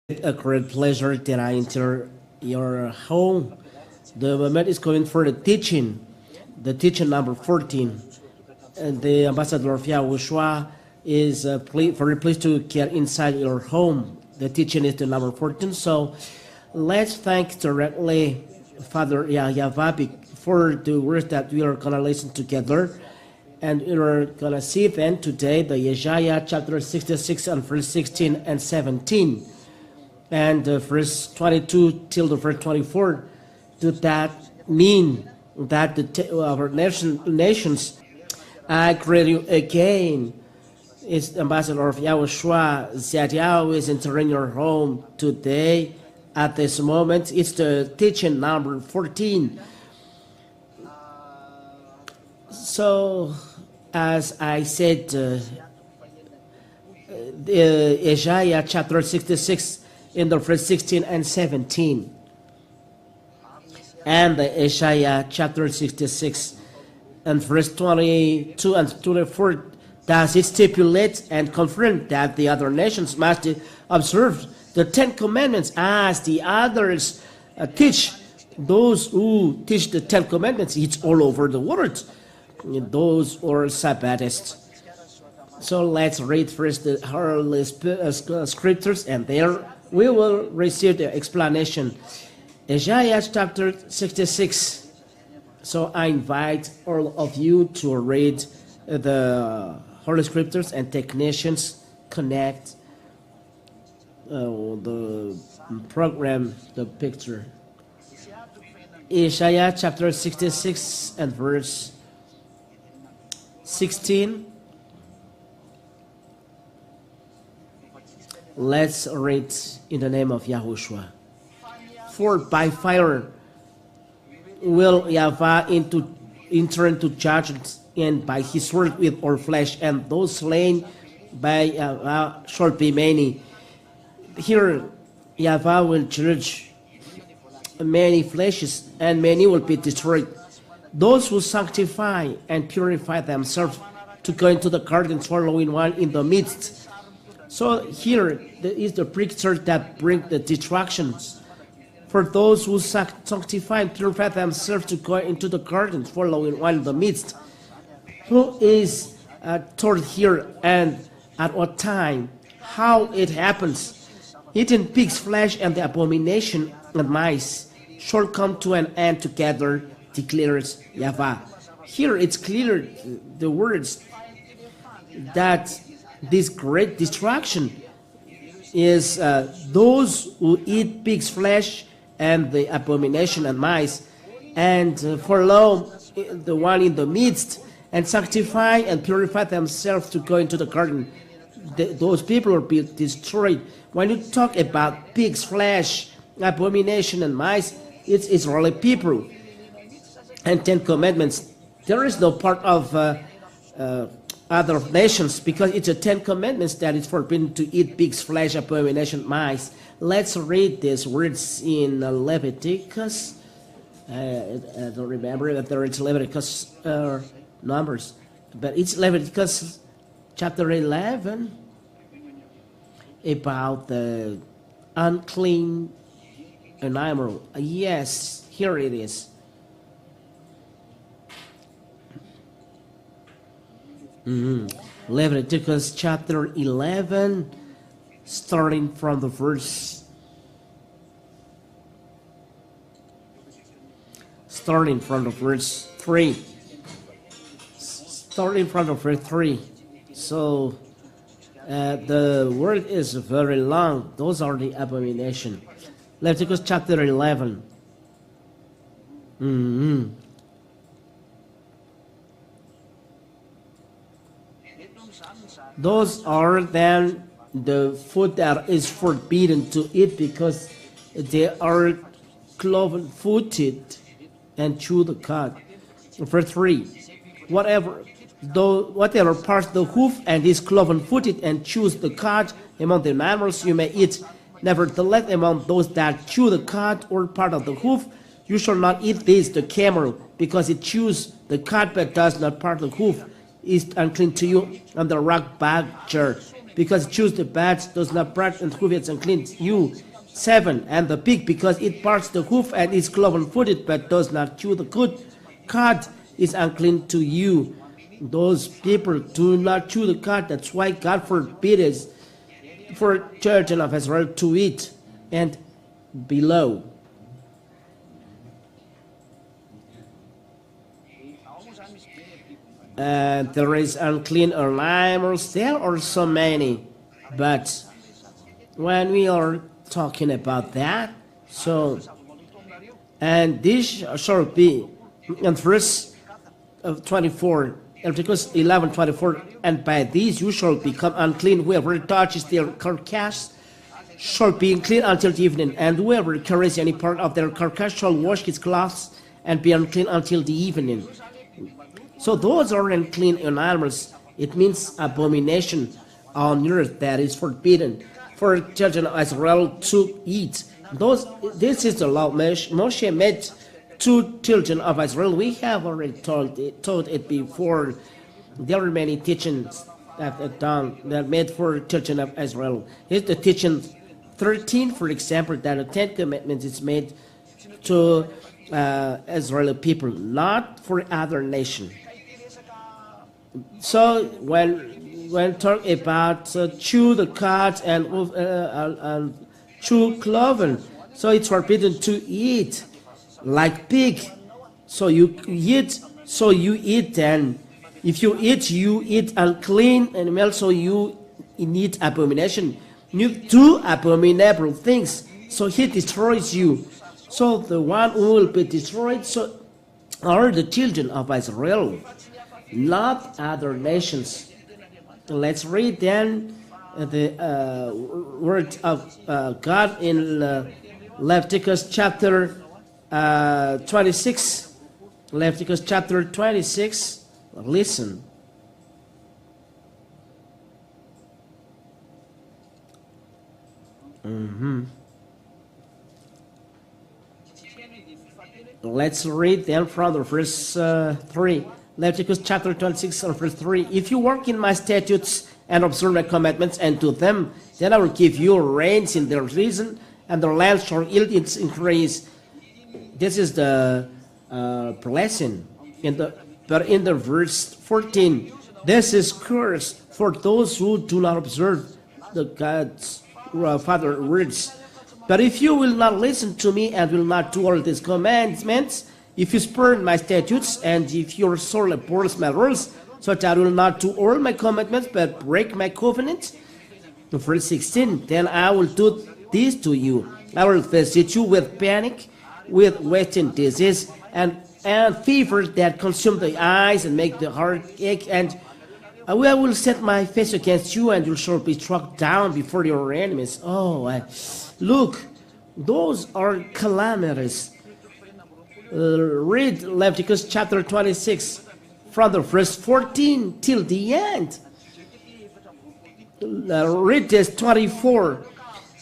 A great pleasure that I enter your home. The moment is going for the teaching number 14. And the ambassador of YAHOSHUAH is very pleased to get inside your home. The teaching is the number 14. So let's thank directly Father Yahweh for the words that we are going to listen together. And we're going to see then today the Isaiah chapter 66 and verse 16 and 17. And verse 22 till the verse 24, does that mean that our nations, I greet you again? It's Ambassador of YAHOSHUAH that Yahweh is entering your home today. At this moment, it's the teaching number 14. So, as I said, Isaiah chapter 66 in the verse 16 and 17. And the Isaiah chapter 66 and verse 22 and 24, does it stipulate and confirm that the other nations must observe the Ten Commandments as the others teach? Those who teach the Ten Commandments, it's all over the world. Those are Sabbatists. So let's read first the Holy Scriptures, and there we will receive the explanation. Isaiah chapter 66. So I invite all of you to read the Holy Scriptures, and technicians connect the program, the picture. Isaiah chapter 66 and verse 16. Let's read in the name of YAHOSHUAH. For by fire will Yahweh enter into judgment, and by his sword with our flesh, and those slain by Yahweh shall be many. Here Yahweh will judge many fleshes, and many will be destroyed. Those who sanctify and purify themselves to go into the garden, following one in the midst. So here is the picture that brings the distractions. For those who sanctify and purify themselves to go into the garden, following one in the midst. Who is told here, and at what time, how it happens? Eating pig's flesh and the abomination and mice shall come to an end together, declares Yahweh. Here it's clear, the words, that this great destruction is those who eat pig's flesh and the abomination and mice, and follow the one in the midst, and sanctify and purify themselves to go into the garden. Those people will be destroyed. When you talk about pig's flesh, abomination and mice, it's Israeli people. And Ten Commandments, there is no part of other nations, because it's a Ten Commandments that is forbidden to eat pig's flesh, abomination, mice. Let's read these words in Leviticus. I don't remember that there is Leviticus Numbers, but it's Leviticus chapter 11 about the unclean animal. Yes, here it is. Leviticus chapter 11, starting from the verse 3. So the word is very long. Those are the abomination. Leviticus chapter 11. Those are then the food that is forbidden to eat, because they are cloven-footed and chew the cud. Verse 3. Whatever parts the hoof and is cloven-footed and chews the cud among the animals you may eat. Nevertheless, among those that chew the cud or part of the hoof, you shall not eat this, the camel, because it chews the cud but does not part the hoof. Is unclean to you, and the rock badger because it chews the bad, does not bark and hoof is unclean. You 7. And the pig, because it barks the hoof and is cloven-footed, but does not chew the good cud, is unclean to you. Those people do not chew the cud. That's why God forbids for children of Israel to eat. And below, there is unclean animals. There are so many, but when we are talking about that, so, and this shall be in verse 24, Leviticus 11:24, and by these you shall become unclean. Whoever touches their carcass shall be unclean until the evening, and whoever carries any part of their carcass shall wash his clothes and be unclean until the evening. So those are unclean animals. It means abomination on earth that is forbidden for children of Israel to eat. This is the law Moshe made to children of Israel. We have already taught it before. There are many teachings that made for children of Israel. Here's the teaching 13, for example, that the 10 Commandments is made to Israeli people, not for other nations. So when talk about chew the cud and chew cloven, so it's forbidden to eat like pig. So you eat then. If you eat unclean animal, so you eat abomination. You do abominable things, so he destroys you. So the one who will be destroyed are the children of Israel, not other nations. Let's read then the word of God in Leviticus chapter 26. Leviticus chapter 26. Listen. Let's read then from the verse 3. Leviticus chapter 26 verse 3. If you walk in my statutes and observe my commandments and do them, then I will give you rains in their season, and the land shall yield its increase. This is the blessing. But in the verse 14, this is curse for those who do not observe the God's Father words. But if you will not listen to me and will not do all these commandments, if you spurn my statutes, and if your soul abhors my rules, so that I will not do all my commandments, but break my covenant. Verse 16, then I will do this to you. I will visit you with panic, with wasting disease, and fever that consume the eyes and make the heart ache, and I will set my face against you, and you shall be struck down before your enemies. Look, those are calamities. Read Leviticus chapter 26 from the verse 14 till the end. Read this 24.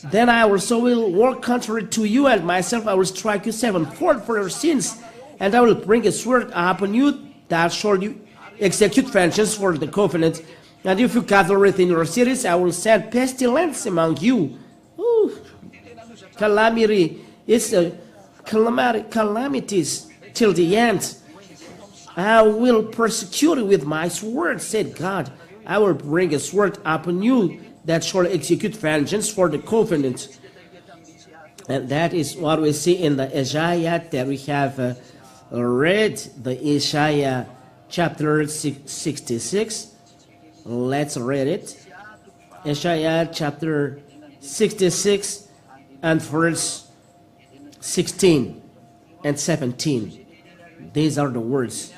Then I also will work contrary to you, and myself I will strike you sevenfold for your sins, and I will bring a sword upon you that shall you execute vengeance for the covenant. And if you gather within your cities, I will send pestilence among you. Calamity. It's a calamities till the end. I will persecute you with my sword, said God. I will bring a sword upon you that shall execute vengeance for the covenant. And that is what we see in the Isaiah that we have read, the Isaiah chapter 66. Let's read it. Isaiah chapter 66 and verse 16 and 17. These are the words.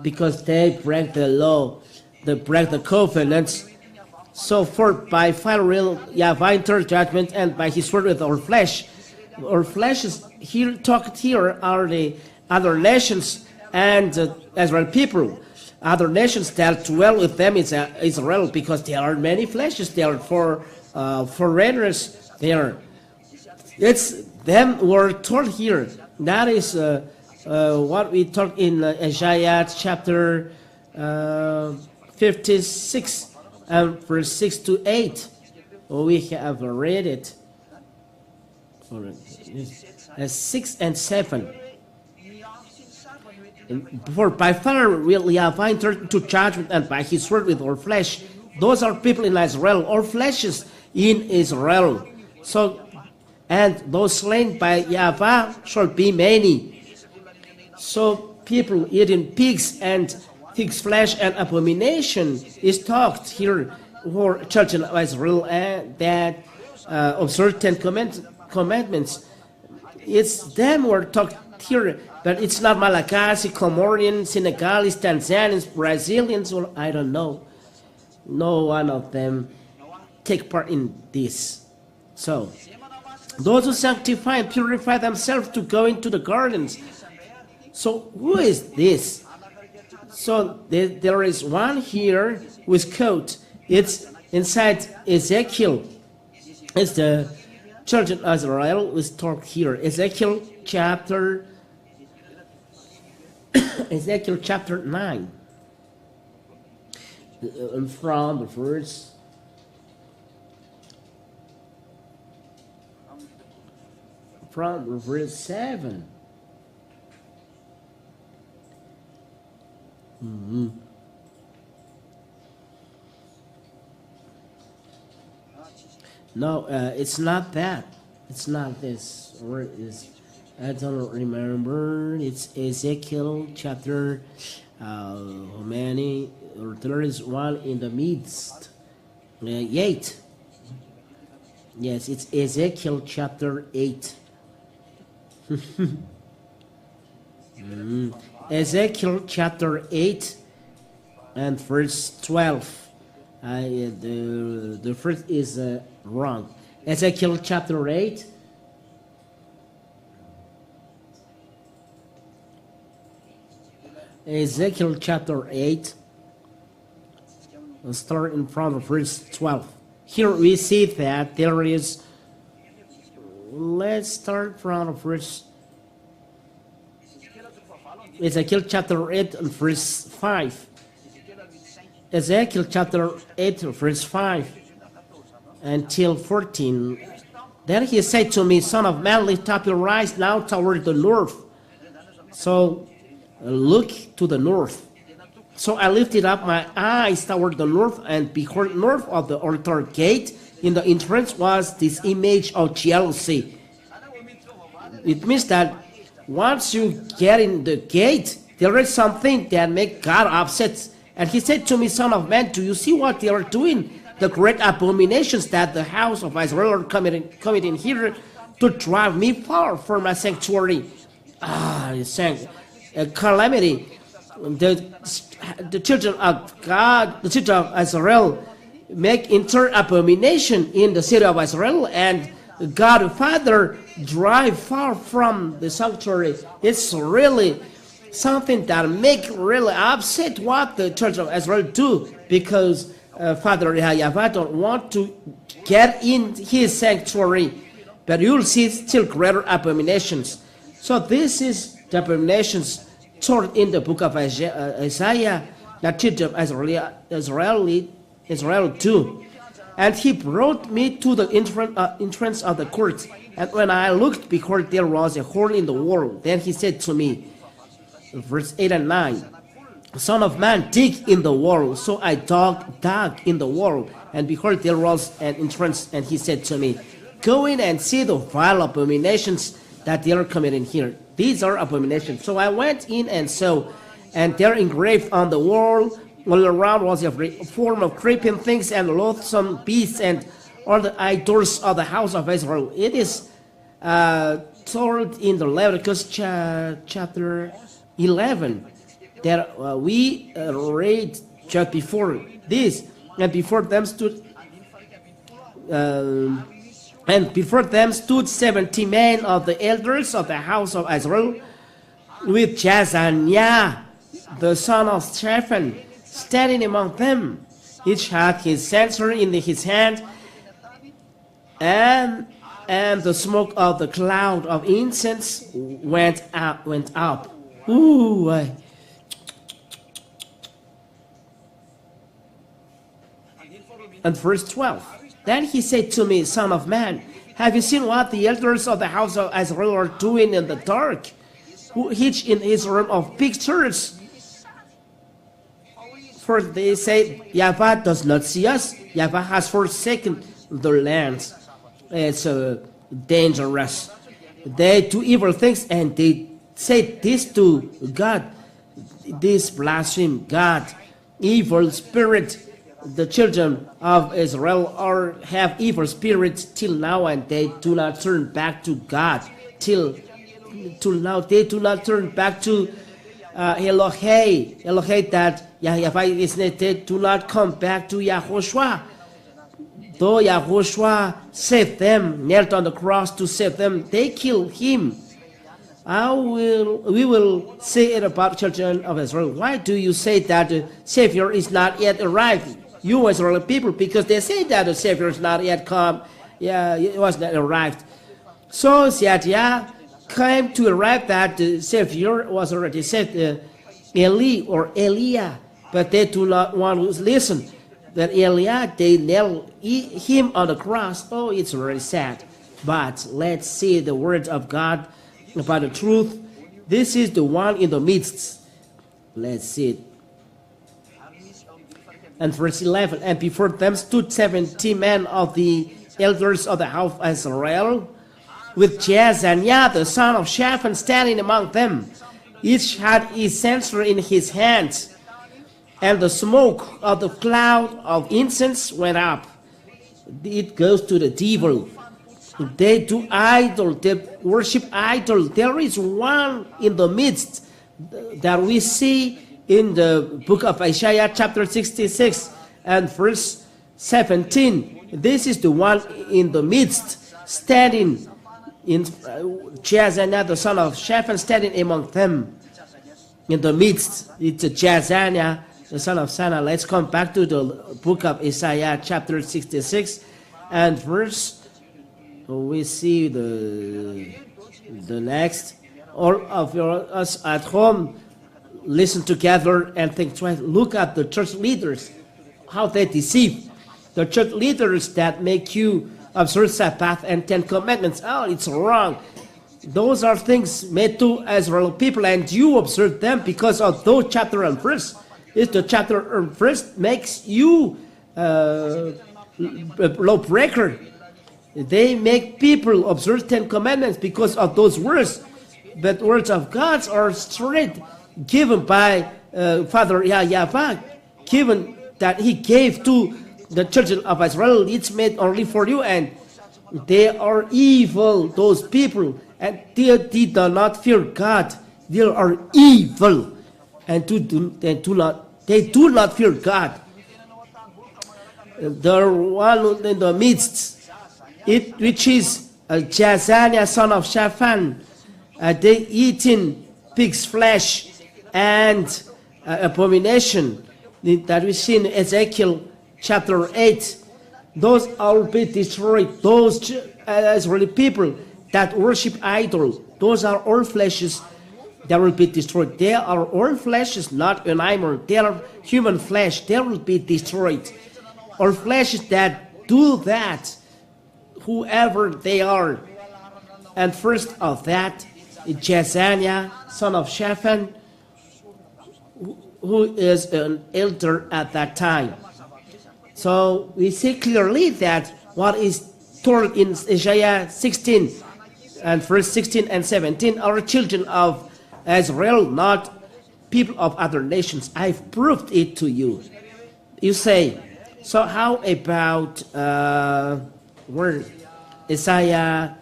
Because they break the law, they break the covenants. So by fire will Yahweh enter judgment, and by his word with our flesh. Our flesh is here are the other nations and Israel people. Other nations that dwell with them is Israel, because there are many fleshes there for foreigners there. It's them who are told here. That is what we talk in Isaiah chapter 56. And verse 6 to 8, we have read it. 6 and 7. For by fire will Yahweh enter into judgment, and by his word with our flesh. Those are people in Israel, all flesh is in Israel. So, and those slain by Yahweh shall be many. So people eating pigs and pig's flesh and abomination is talked here for children of Israel that observe 10 commandments. It's them who are talked here, but it's not Malagasy, Comorians, Senegalese, Tanzanians, Brazilians, or I don't know. No one of them take part in this. So, those who sanctify and purify themselves to go into the gardens. So, who is this? So, there is one here with coat. It's inside Ezekiel. It's the children of Israel is talked here. Ezekiel chapter 9. From the verse from verse 7. No, it's not that. It's not this. Or is I don't remember. It's Ezekiel chapter. How many? There is one in the midst. 8. Yes, it's Ezekiel chapter 8. Ezekiel chapter 8 and verse 12. The first is wrong. Ezekiel chapter 8. Ezekiel chapter 8. Start in front of verse 12. Here we see that there is. Let's start from verse. Ezekiel chapter 8 and verse 5. Ezekiel chapter 8 verse 5 until 14. Then he said to me, Son of man, lift up your eyes now toward the north. So look to the north. So I lifted up my eyes toward the north, and behold, north of the altar gate in the entrance was this image of jealousy. It means that once you get in the gate, there is something that makes God upset. And he said to me, Son of man, do you see what they are doing? The great abominations that the house of Israel are committing here to drive me far from my sanctuary. He's saying, a calamity. The children of God, the children of Israel, make abomination in the city of Israel, and God the Father drive far from the sanctuary. It's really something that make really upset what the children of Israel do, because Father Yahweh don't want to get in his sanctuary, but you'll see still greater abominations. So this is the abominations told in the book of Isaiah, that children of Israel too. And he brought me to the entrance of the court. And when I looked, behold, there was a hole in the wall. Then he said to me, verse 8 and 9, Son of man, dig in the wall. So I dug in the wall, and behold, there was an entrance. And he said to me, Go in and see the vile abominations that they are committing here. These are abominations. So I went in and saw, and there engraved on the wall all around was a form of creeping things and loathsome beasts and all the idols of the house of Israel. It is told in the Leviticus chapter 11 that we read just before this, and before them stood 70 men of the elders of the house of Israel, with Jazaniah, the son of Shaphan, standing among them. Each had his censer in his hand, and the smoke of the cloud of incense went up. Ooh, And verse 12. Then he said to me, Son of man, have you seen what the elders of the house of Israel are doing in the dark, who each in his room of pictures? For they say, Yahweh does not see us. Yahweh has forsaken the land. It's dangerous. They do evil things and they say this to God. This blaspheme God, evil spirit. The children of Israel have evil spirits till now, and they do not turn back to God. Till now, they do not turn back to Elohei, that Yahweh is not. They do not come back to YAHOSHUAH. Though YAHOSHUAH saved them, knelt on the cross to save them, they killed him. We will say it about children of Israel. Why do you say that the Savior is not yet arrived? You Israeli people, because they say that the Savior is not yet come. Yeah, it was not arrived. So Seattle came to arrive that the Savior was already said, Eli or Elia, but they do not want to listen. That Elia, they nailed him on the cross. Oh, it's very sad. But let's see the word of God about the truth. This is the one in the midst. Let's see it. And verse 11, and before them stood 70 men of the elders of the house of Israel, with Jezaniah the son of Shaphan standing among them. Each had his censer in his hands, and the smoke of the cloud of incense went up. It goes to the devil. They do idol, they worship idol. There is one in the midst that we see in the book of Isaiah chapter 66 and verse 17. This is the one in the midst, standing in Jezaniah the son of Shaphan, standing among them in the midst. It's Jezaniah the son of Sana. Let's come back to the book of Isaiah chapter 66 and verse. We see the next. All of us at home listen together and think twice. Look at the church leaders, how they deceive. The church leaders that make you observe Sabbath and 10 commandments. Oh, it's wrong. Those are things made to Israel people, and you observe them because of those chapter and verse. If the chapter and verse makes you a lawbreaker, they make people observe 10 commandments because of those words. But words of God are straight, given by Father Yahweh, given that he gave to the children of Israel. It's made only for you, and they are evil, those people, and they do not fear God. They are evil, and they do not fear God. The one in the midst, which is Jezaniah son of Shaphan, they eating pig's flesh and abomination that we see in Ezekiel chapter 8. Those will be destroyed. Those Israeli people that worship idols, those are all fleshes that will be destroyed. They are all fleshes, not animal. They are human flesh. They will be destroyed. All fleshes that do that, whoever they are. And first of that, Jezaniah, son of Shaphan, who is an elder at that time. So we see clearly that what is told in Isaiah 16 and verse 16 and 17 are children of Israel, not people of other nations. I've proved it to you. You say, so how about where Isaiah?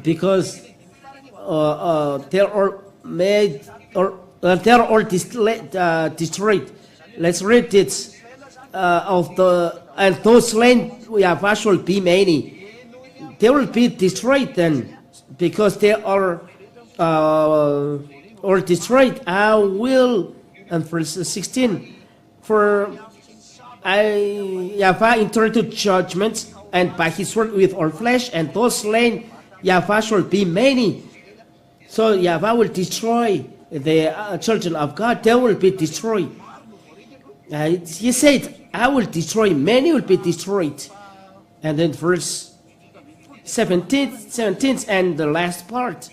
Because they are made or they are all destroyed. Let's read it. And those slain Yahweh shall be many. They will be destroyed then, because they are destroyed. I will, and verse 16, for Yahweh entered into judgment, and by his word with all flesh, and those slain Yahweh shall be many. So Yahweh will destroy the children of God. They will be destroyed. He said, I will destroy, many will be destroyed. And then verse 17th and the last part.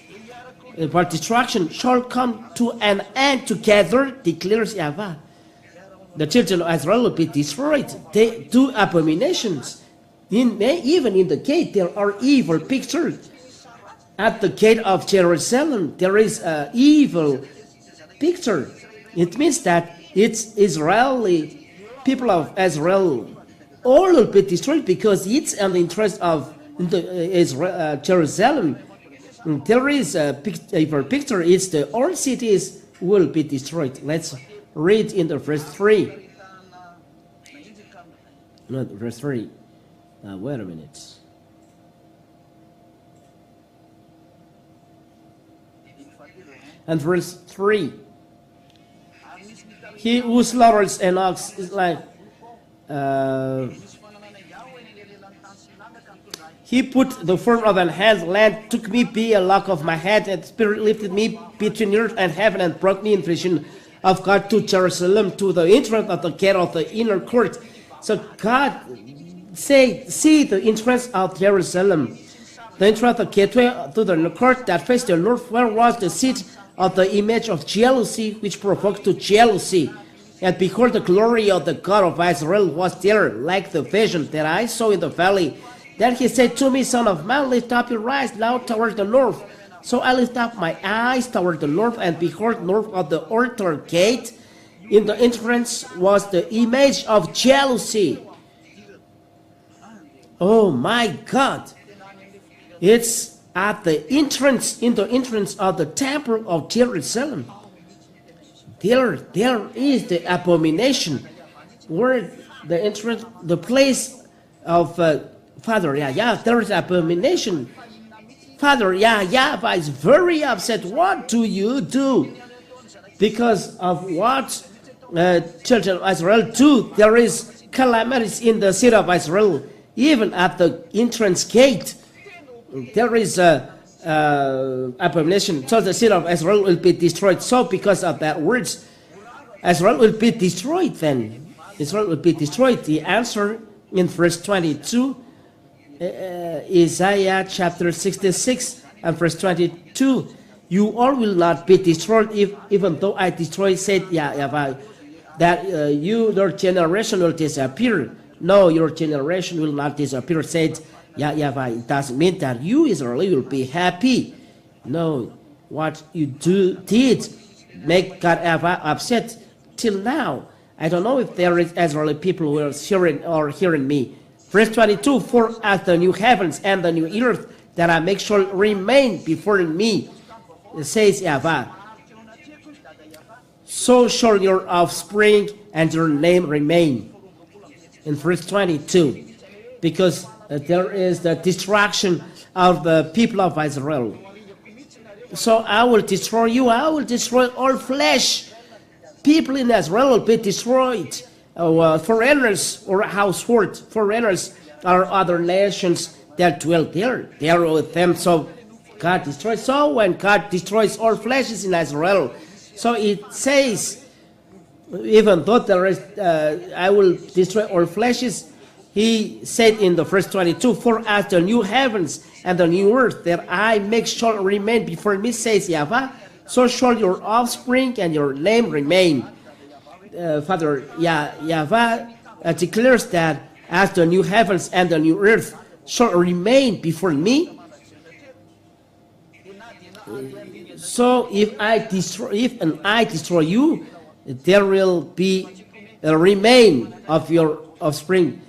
But destruction shall come to an end together, declares Yahweh. The children of Israel will be destroyed. They do abominations. Even in the gate, there are evil pictures. At the gate of Jerusalem, there is an evil picture. It means that it's Israeli, people of Israel, all will be destroyed because it's in the interest of Jerusalem. There is a picture, it's the all cities will be destroyed. Let's read in the verse 3. No, verse 3. Wait a minute. And verse 3. He who slaughters an ox is like he put the form of an hand, land took me be a lock of my head, and spirit lifted me between earth and heaven, and brought me in vision of God to Jerusalem, to the entrance of the gate of the inner court. So God said, see the entrance of Jerusalem, the entrance of the gateway to the court that faced the north, where was the seat of the image of jealousy, which provoked to jealousy. And behold, the glory of the God of Israel was there, like the vision that I saw in the valley. Then he said to me, Son of man, lift up your eyes now toward the north. So I lift up my eyes toward the north, and behold, north of the altar gate, in the entrance was the image of jealousy. Oh my God! It's at the entrance, in the entrance of the temple of Jerusalem. There is the abomination, where the entrance, the place of Father Yahweh, there is abomination. Father Yahweh is very upset. What do you do? Because of what children of Israel do, there is calamities in the city of Israel. Even at the entrance gate, there is a abomination. So the city of Israel will be destroyed. So because of that words, Israel will be destroyed then. Israel will be destroyed. The answer in verse 22, Isaiah chapter 66 and verse 22, you all will not be destroyed even though I destroy, said Yahweh, that your generation will disappear. No, your generation will not disappear, said Yahweh. It doesn't mean that you, Israel, will be happy. No, what you did make God upset till now. I don't know if there is Israeli people who are hearing me. Verse 22, for as the new heavens and the new earth that I make shall remain before me, says Yahweh, so shall your offspring and your name remain. In verse 22, because there is the destruction of the people of Israel. So I will destroy you, I will destroy all flesh. People in Israel will be destroyed. Foreigners or household, foreigners or other nations that dwell there. They are with them. So God destroys. So when God destroys all fleshes in Israel, so it says, even though there is, I will destroy all fleshes, he said in the verse 22, for as the new heavens and the new earth that I make shall remain before me, says Yahweh, so shall your offspring and your name remain. Father Yahweh declares that as the new heavens and the new earth shall remain before me. So if I destroy you, there will be a remain of your offspring.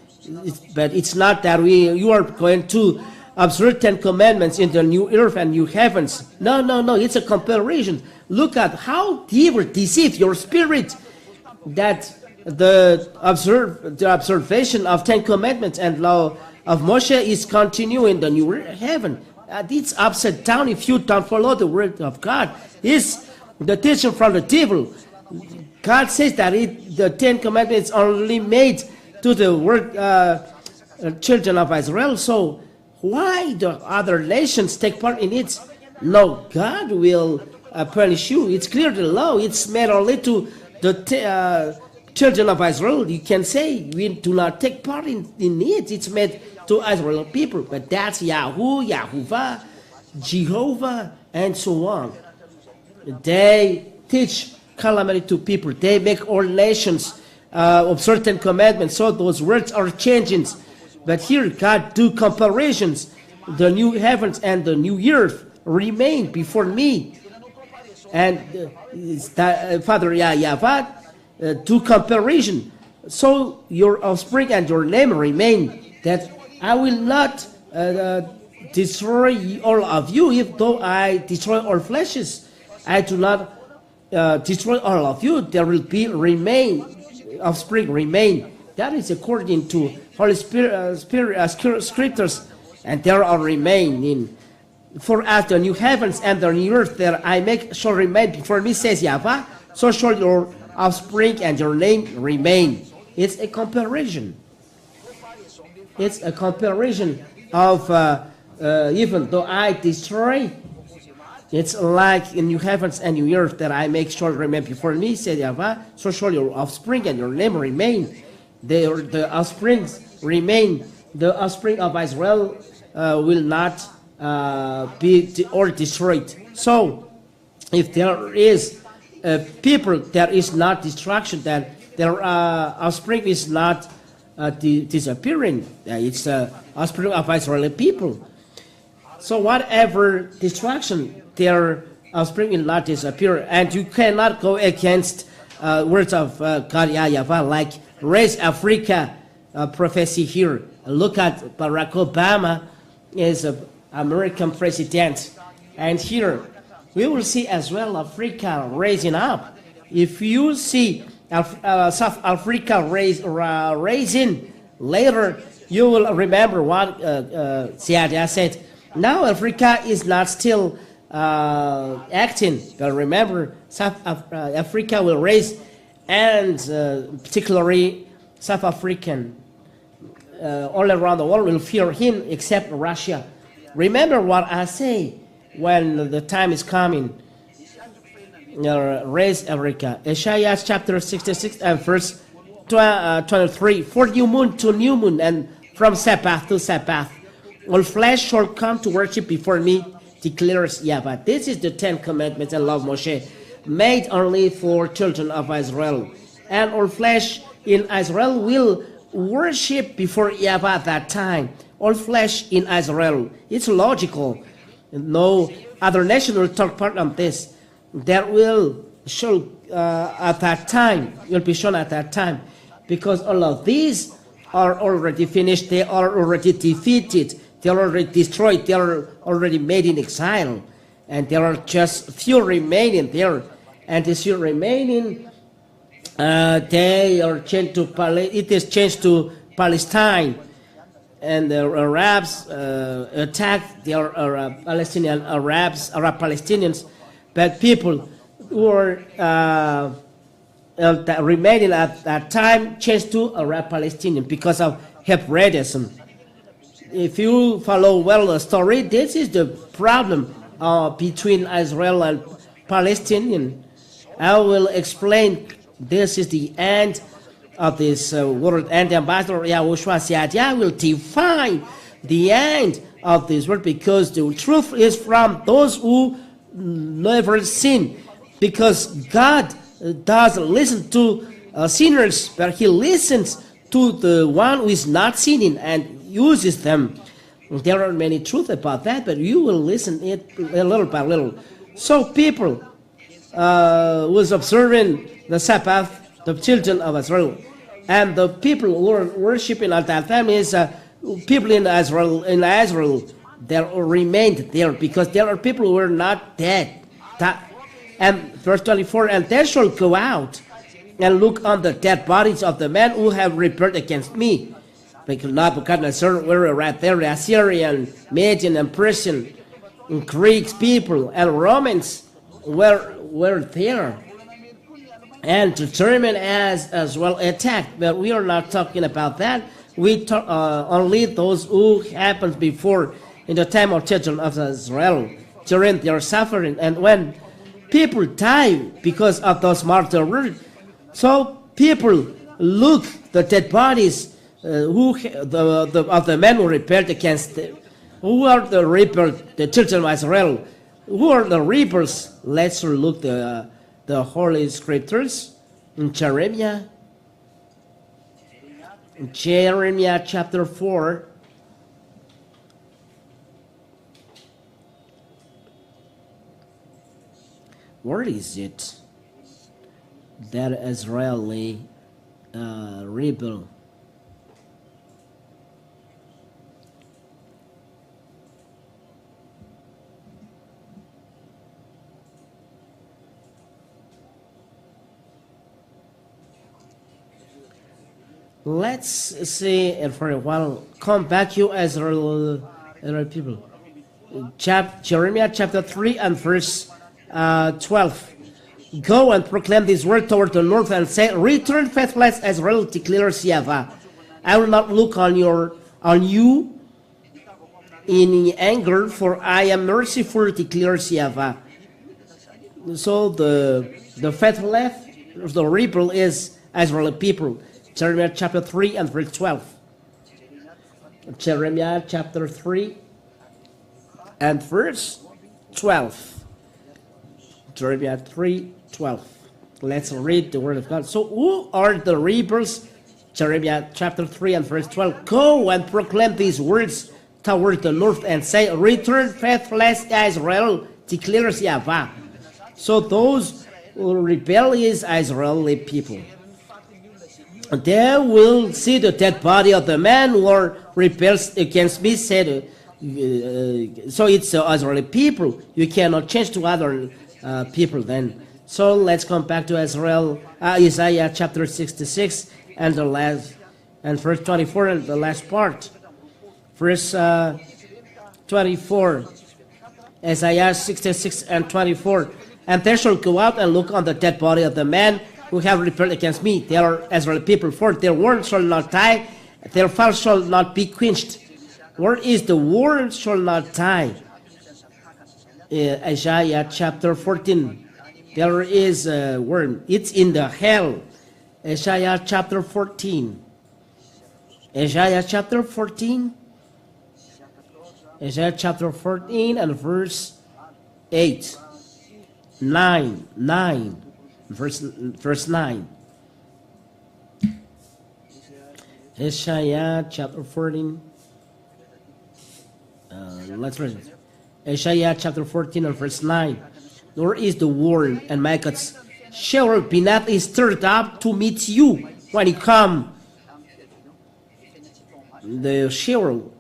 But it's not that you are going to observe 10 commandments in the new earth and new heavens. No, it's a comparison. Look at how they will deceive your spirit, that the observation of 10 commandments and law of Moshe is continuing in the new heaven. It's upside down if you don't follow the word of God. It's the teaching from the devil. God says that the 10 commandments are only made to the word children of Israel. So why the other nations take part in it? No, God will punish you. It's clear the law. It's made only to the children of Israel, you can say we do not take part in it. It's made to Israel people, but that's Yahoo, Yahuwah, Jehovah, and so on. They teach calamity to people. They make all nations of certain commandments. So those words are changing. But here God do comparisons. The new heavens and the new earth remain before me. And Father Yahweh do comparison. So your offspring and your name remain. That I will not destroy all of you, if though I destroy all fleshes. I do not destroy all of you. There will be offspring remain. That is according to Holy Spirit, scriptures, and there are remain in. For as the new heavens and the new earth that I make shall remain before me, says Yahweh, so shall your offspring and your name remain. It's a comparison. It's a comparison of even though I destroy, it's like in new heavens and new earth that I make shall remain before me, said Yahweh, so shall your offspring and your name remain. The offspring remain. The offspring of Israel will not be destroyed. So, if there is people, there is not destruction. That their offspring is not disappearing. It's the offspring of Israeli people. So, whatever destruction, their offspring will not disappear, and you cannot go against words of God Yahweh, like raise Africa prophecy here. Look at Barack Obama is an American president, and here we will see as well Africa raising up. If you see South Africa raising later, you will remember what Siadia said. Now Africa is not still acting, but remember South Africa will raise, and particularly South African all around the world will fear him except Russia. Remember what I say when the time is coming. Raise Africa. Isaiah chapter 66 and verse 23. For new moon to new moon and from Sabbath to Sabbath, all flesh shall come to worship before me, declares Yahweh. This is the 10 commandments and law of Moshe, made only for children of Israel. And all flesh in Israel will worship before Yahweh at that time. All flesh in Israel. It's logical. No other nation will take part on this. That will show at that time, will be shown at that time. Because all of these are already finished. They are already defeated. They are already destroyed. They are already made in exile. And there are just few remaining there. And these few remaining, they are changed to it is changed to Palestine, and the Arabs attacked the Palestinian Arab Palestinians, but people who were remaining at that time changed to Arab Palestinian because of Hebraism. If you follow well the story, this is the problem between Israel and Palestinian. I will explain. This is the end of this world, and the ambassador YAHOSHUAH said, I will define the end of this world, because the truth is from those who never sin, because God doesn't listen to sinners, but he listens to the one who is not sinning and uses them. There are many truths about that, but you will listen it little by little. So people was observing the Sabbath, the children of Israel, and the people who were worshiping at that time is people in Israel. They remained there because there are people who were not dead. And verse 24, and they shall go out and look on the dead bodies of the men who have rebelled against me. Because Nebuchadnezzar were right there, the Assyrian, Median, and Persian, and Greeks people, and Romans were there, and the German as well attacked. But we are not talking about that. We talk only those who happened before in the time of children of Israel during their suffering. And when people die because of those martyrs, so people look the dead bodies of the men who rebelled against them. Who are the rebels? The children of Israel. Who are the rebels? Let's look the Holy Scriptures in Jeremiah chapter 4. Where is it that Israeli rebel? Let's see and for a while come back, you Israel people. Jeremiah chapter 3 and verse 12. Go and proclaim this word toward the north and say, return faithless Israel, declares Yahweh. I will not look on you in anger, for I am merciful, declares Yahweh. So the faithless, the rebel is Israeli people. Jeremiah chapter 3 and verse 12. Jeremiah chapter 3 and verse 12. Jeremiah 3:12. Let's read the word of God. So who are the rebels? Jeremiah chapter 3 and verse 12. Go and proclaim these words toward the north and say, return faithless Israel, declares Yahweh. So those who rebel is Israeli people. They will see the dead body of the man who rebels against me, said. So it's Israeli people. You cannot change to other people then. So let's come back to Isaiah chapter 66 and verse 24 and the last part. Verse 24. Isaiah 66 and 24. And they shall go out and look on the dead body of the man who have rebelled against me. They are Israeli people, for their worm shall not die, their fire shall not be quenched. Where is the worm shall not die? Isaiah chapter 14. There is a worm. It's in the hell. Isaiah chapter 14. Isaiah chapter 14. Isaiah chapter 14 and verse 8. 9. Verse 9. Isaiah chapter 14. Let's read it. Isaiah chapter 14 and verse 9. Nor is the worm and maggots shall be not stirred up to meet you when you come. The Sheol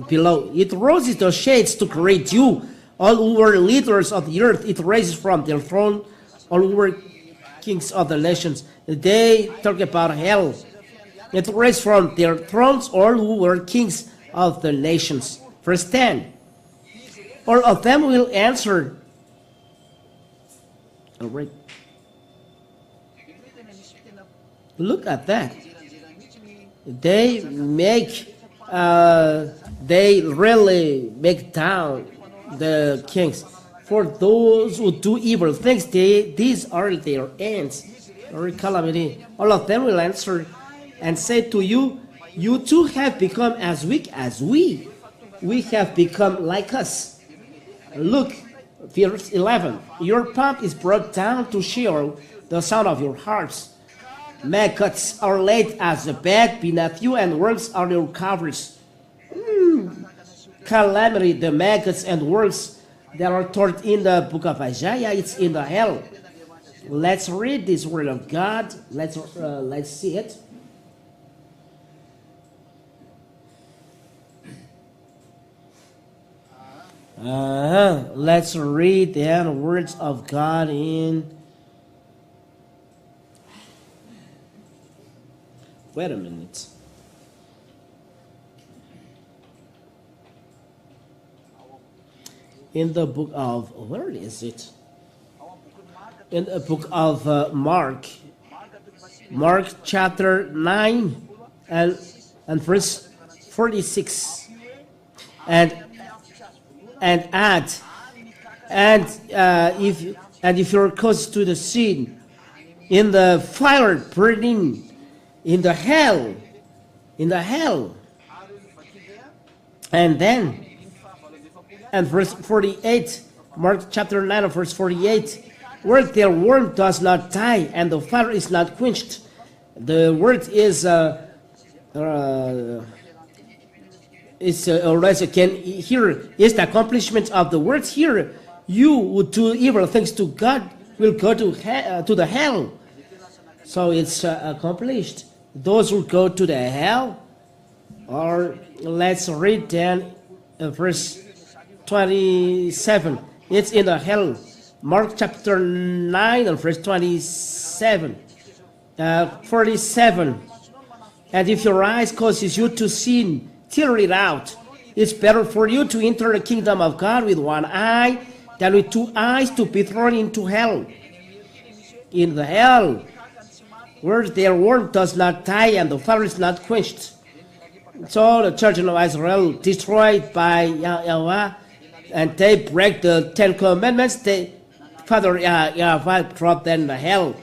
below. It raises the shades to create you. All who were leaders of the earth, it raises from their throne. All who were kings of the nations. They talk about hell. It raises from their thrones all who were kings of the nations. Verse 10. All of them will answer. All right. Look at that. They really make down the kings. For those who do evil things, these are their ends, or calamity. All of them will answer and say to you, you too have become as weak as we. We have become like us. Look, verse 11. Your pomp is brought down to Sheol, the sound of your harps. Maggots are laid as a bed beneath you, and worms are your covers. Calamity, the maggots and worms that are taught in the book of Isaiah, it's in the hell. Let's read this word of God. Let's see it. Let's read the words of God in. Wait a minute. In the book of, where is it? In the book of Mark chapter 9 and verse 46. And if you're close to the sin, in the fire burning in the hell. And then, and verse 48, Mark chapter 9 verse 48, where their worm does not die and the fire is not quenched. The word is here is the accomplishment of the words here. You who do evil things to God will go to the hell. So it's accomplished. Those who go to the hell, or let's read then verse 27. It's in the hell. Mark chapter 9 and verse 27. 47. And if your eyes causes you to sin, tear it out. It's better for you to enter the kingdom of God with one eye than with two eyes to be thrown into hell. In the hell, where their worm does not die and the fire is not quenched. So the children of Israel destroyed by Yahweh, and they break the 10 commandments. Father Yahweh dropped them in the hell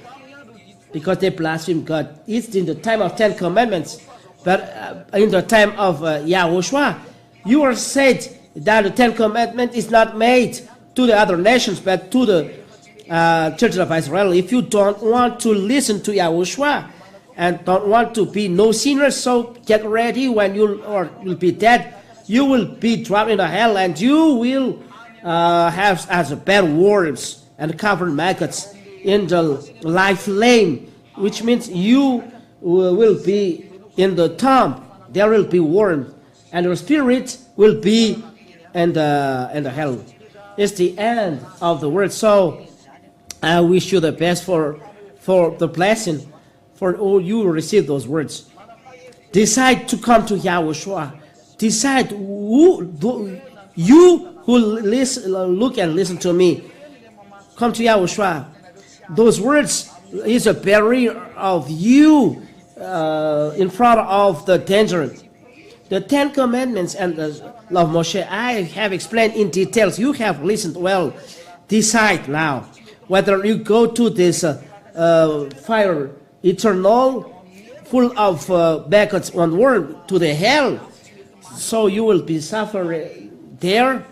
because they blaspheme God. It's in the time of 10 commandments, but in the time of YAHOSHUAH, you are said that the 10 commandments is not made to the other nations, but to the children of Israel. If you don't want to listen to YAHOSHUAH and don't want to be no sinners, so get ready. When you'll be dead, you will be dropped into hell, and you will have as bad worms and covered maggots in the life flame, which means you will be in the tomb. There will be worms, and your spirit will be in the hell. It's the end of the word. So I wish you the best for the blessing, for all you will receive those words. Decide to come to YAHOSHUAH. Decide you who look and listen to me. Come to YAHOSHUAH. Those words is a barrier of you in front of the danger. The 10 commandments and the law of Moshe, I have explained in details. You have listened well. Decide now whether you go to this fire eternal, full of maggots on worm, to the hell. So you will be suffering there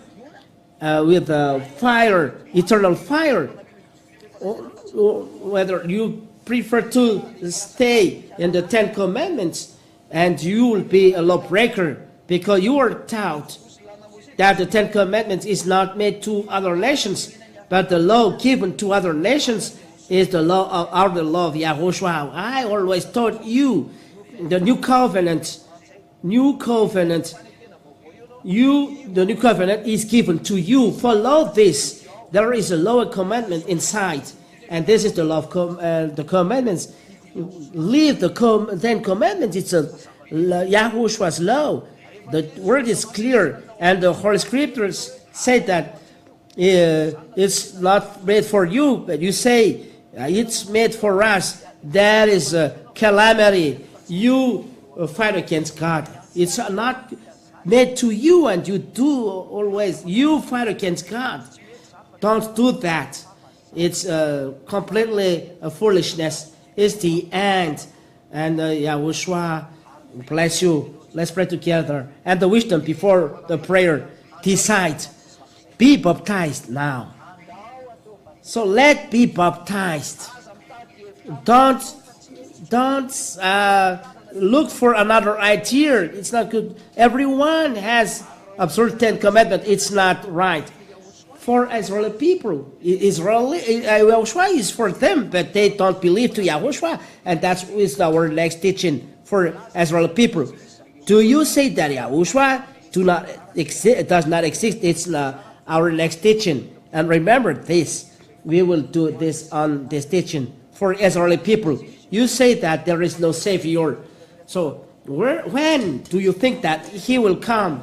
with fire, eternal fire. Or whether you prefer to stay in the 10 commandments, and you will be a lawbreaker because you are taught that the 10 commandments is not made to other nations, but the law given to other nations is the law of the law of YAHOSHUAH. I always taught you the new covenant. The new covenant is given to you. Follow this. There is a lower commandment inside, and this is the law of the commandments. Leave the 10 commandments. It's a YAHOSHUAH's law. The word is clear, and the Holy Scriptures say that it's not made for you, but you say it's made for us. That is a calamity. You fight against God. It's not made to you, and you do always. You fight against God. Don't do that. It's completely a foolishness. It's the end. And YAHOSHUAH bless you. Let's pray together. And the wisdom before the prayer. Decide. Be baptized now. So let be baptized. Don't look for another idea. It's not good. Everyone has observed 10 commandments. It's not right. For Israeli people, YAHOSHUAH is for them, but they don't believe to YAHOSHUAH, and that is our next teaching for Israeli people. Do you say that YAHOSHUAH does not exist? It's our next teaching. And remember this, we will do this on this teaching for Israeli people. You say that there is no Savior. So when do you think that He will come?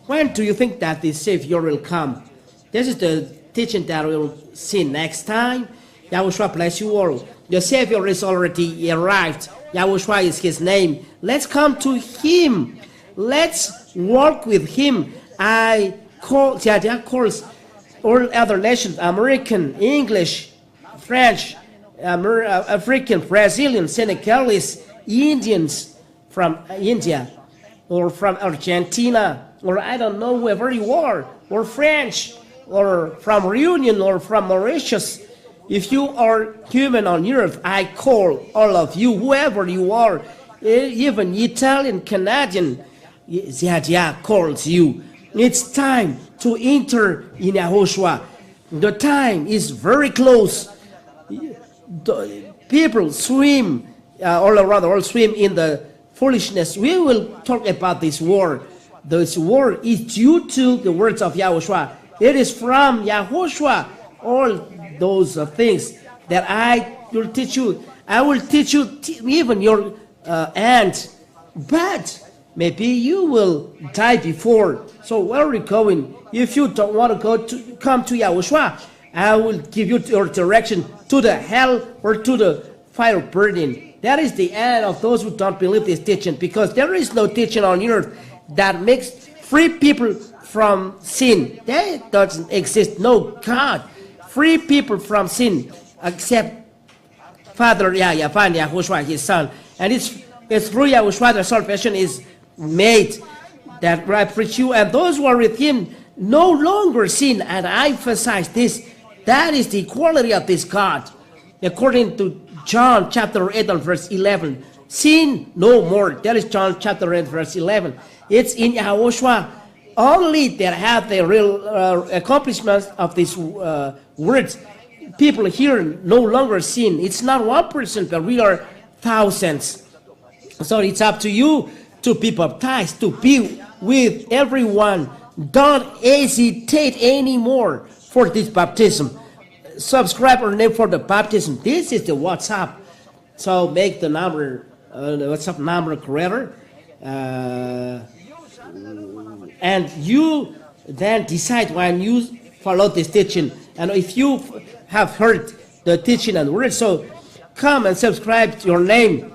When do you think that the Savior will come? This is the teaching that we'll see next time. YAHOSHUAH bless you all. The Savior is already arrived. YAHOSHUAH is His name. Let's come to Him. Let's walk with Him. I calls all other nations, American, English, French, African, Brazilian, Senegalese, Indians from India, or from Argentina, or I don't know, wherever you are, or French, or from Reunion, or from Mauritius. If you are human on earth, I call all of you, whoever you are, even Italian, Canadian, Yah calls you. It's time to enter in YAHOSHUAH. The time is very close. The people swim all around the world, swim in the foolishness. We will talk about this war. This war is due to the words of YAHOSHUAH. It is from YAHOSHUAH. All those things that I will teach you. I will teach you even your aunt. But maybe you will die before. So where are we going? If you don't want to come to YAHOSHUAH, I will give you your direction to the hell or to the fire burning. That is the end of those who don't believe this teaching, because there is no teaching on earth that makes free people from sin. That doesn't exist. No God. Free people from sin except Father Yahweh and YAHOSHUAH, His Son. And it's through YAHOSHUAH the salvation is made, that I preach you, and those who are with Him no longer sin. And I emphasize this. That is the quality of this God. According to John chapter 8 and verse 11. Sin no more. That is John chapter 8 verse 11. It's in YAHOSHUAH only that have the real accomplishments of these words. People here no longer sin. It's not 1%, but we are thousands. So it's up to you to be baptized, to be with everyone. Don't hesitate anymore for this baptism. Subscribe our name for the baptism. This is the WhatsApp. So make the number, the WhatsApp number correct. And you then decide when you follow this teaching. And if you have heard the teaching and word, so come and subscribe to your name.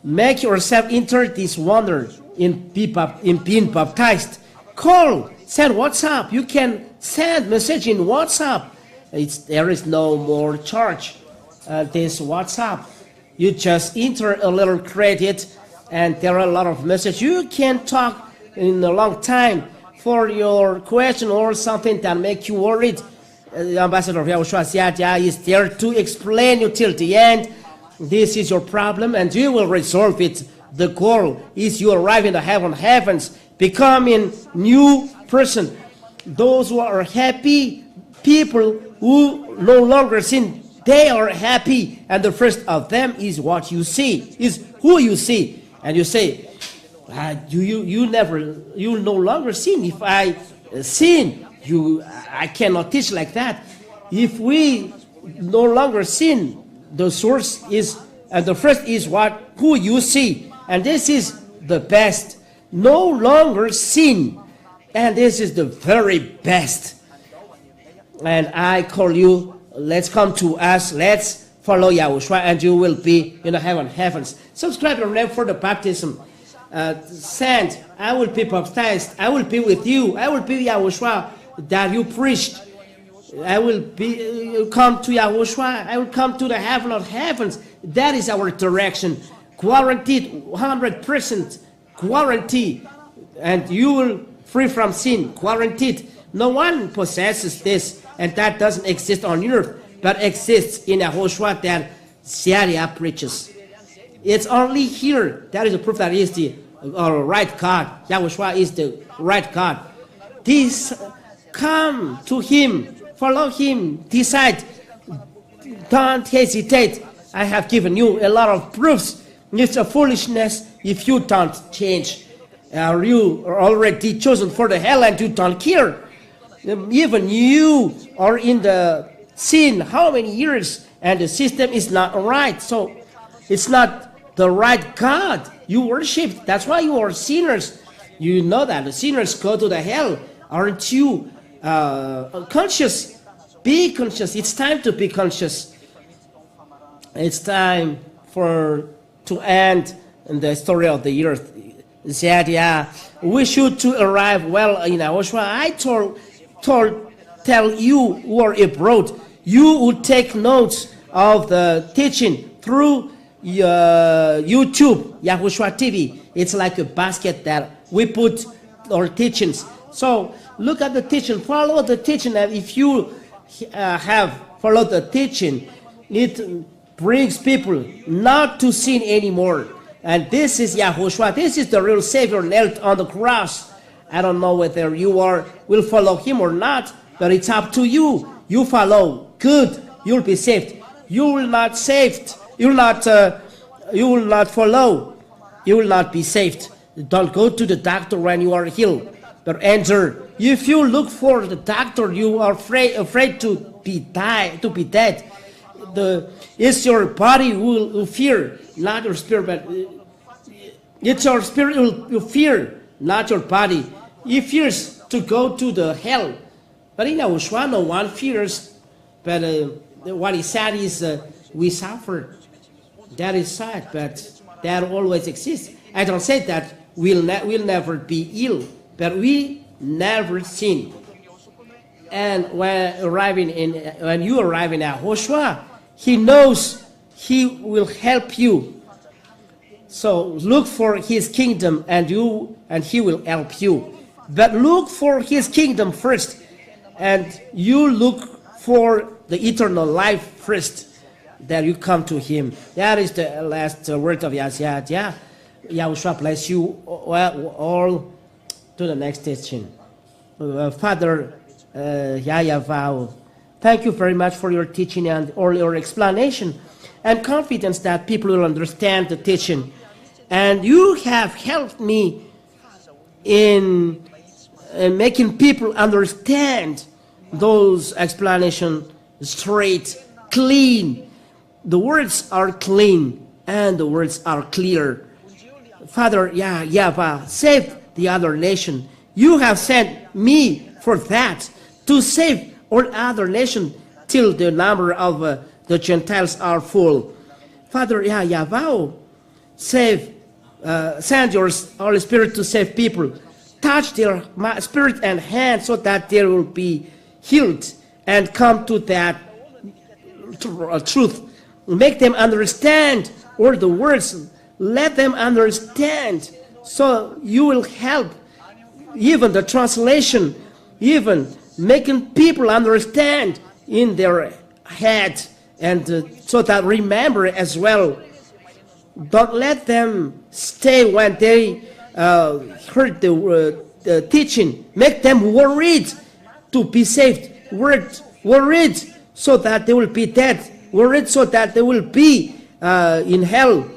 Make yourself enter this wonder in being baptized. Call, send WhatsApp. You can send message in WhatsApp. There is no more charge. This WhatsApp, you just enter a little credit, and there are a lot of messages. You can talk in a long time for your question or something that make you worried. The ambassador of YAHOSHUAH is there to explain you till the end. This is your problem, and you will resolve it. The goal is you arrive in the heavens, becoming new person. Those who are happy, people who no longer sin, they are happy. And the first of them is what you see, is who you see. And you say, you no longer sin. If I sin, I cannot teach like that. If we no longer sin, the source is, and the first is who you see. And this is the best. No longer sin. And this is the very best. And I call you, let's come to us, let's follow YAHOSHUAH, and you will be in the heavens. Subscribe your name for the baptism. Send, I will be baptized, I will be with you, I will be YAHOSHUAH that you preached. I will come to YAHOSHUAH, I will come to the heaven of heavens. That is our direction. Guaranteed, 100% guarantee. And you will free from sin, guaranteed. No one possesses this, and that doesn't exist on earth, but exists in YAHOSHUAH that Sharia preaches. It's only here. That is a proof that he is the right God. YAHOSHUAH is the right God. This, come to Him, follow Him, decide. Don't hesitate. I have given you a lot of proofs. It's a foolishness if you don't change. You are already chosen for the hell and you don't care. Even you are in the sin how many years and the system is not right. So it's not the right God you worship. That's why you are sinners. You know that the sinners go to the hell. Aren't you conscious? Be conscious. It's time to be conscious. It's time to end the story of the earth. Said, we should to arrive well in YAHOSHUAH. I tell you who are abroad, you would take notes of the teaching through YouTube, YAHOSHUAH TV. It's like a basket that we put our teachings. So look at the teaching, follow the teaching, and if you have followed the teaching, it brings people not to sin anymore. And this is YAHOSHUAH. This is the real Savior nailed on the cross. I don't know whether you will follow him or not, but it's up to you. You follow, good, you'll be saved. You will not saved. You will not follow. You will not be saved. Don't go to the doctor when you are healed, but enter. If you look for the doctor, you are afraid to be dead. It's your body who will fear, not your spirit, but it's your spirit who will fear, not your body. He fears to go to the hell. But in YAHOSHUAH, no one fears. But what he said is we suffer. That is sad, but that always exists. I don't say that we'll never be ill, but we never sin. And when you arrive in YAHOSHUAH, he knows he will help you. So look for his kingdom, and he will help you. But look for his kingdom first, and you look for the eternal life first, that you come to him. That is the last word of YAHOSHUAH. YAHOSHUAH bless you all to the next teaching. Father Yahweh, thank you very much for your teaching and all your explanation and confidence that people will understand the teaching. And you have helped me in making people understand those explanations straight, clean. The words are clean and the words are clear. Father Yahweh, save the other nation. You have sent me for that, to save all other nations till the number of the Gentiles are full. Father Yahweh, send your Holy Spirit to save people. Touch their spirit and hand so that they will be healed and come to that truth. Make them understand all the words. Let them understand, so you will help even the translation, even making people understand in their head, and so that remember as well. Don't let them stay when they heard the teaching. Make them worried to be saved. Worried so that they will be dead. Worried so that they will be in hell.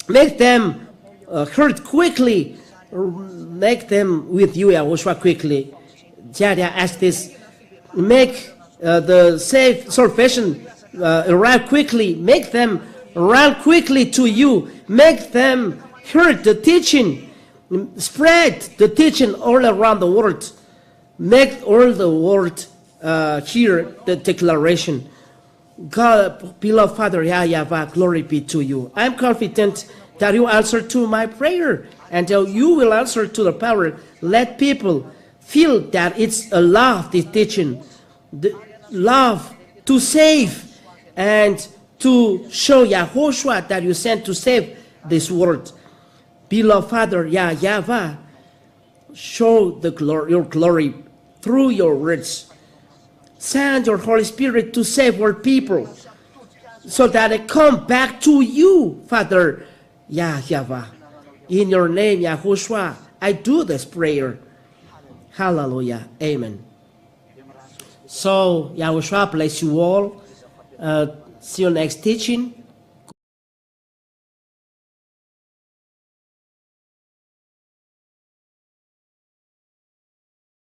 Make them hurt quickly. Make them with you, YAHOSHUAH, quickly. Jadia asked this. Make the salvation arrive quickly. Make them run quickly to you. Make them hear the teaching. Spread the teaching all around the world. Make all the world hear the declaration. God, beloved Father Yahweh, glory be to you. I'm confident that you answer to my prayer, and you will answer to the power. Let people feel that it's a love, this teaching, the love to save and to show YAHOSHUAH that you sent to save this world. Beloved Father Yahweh, show your glory through your words. Send your Holy Spirit to save our people so that they come back to you, Father Yahweh. In your name, YAHOSHUAH, I do this prayer. Hallelujah. Amen. So, YAHOSHUAH bless you all. See you next teaching.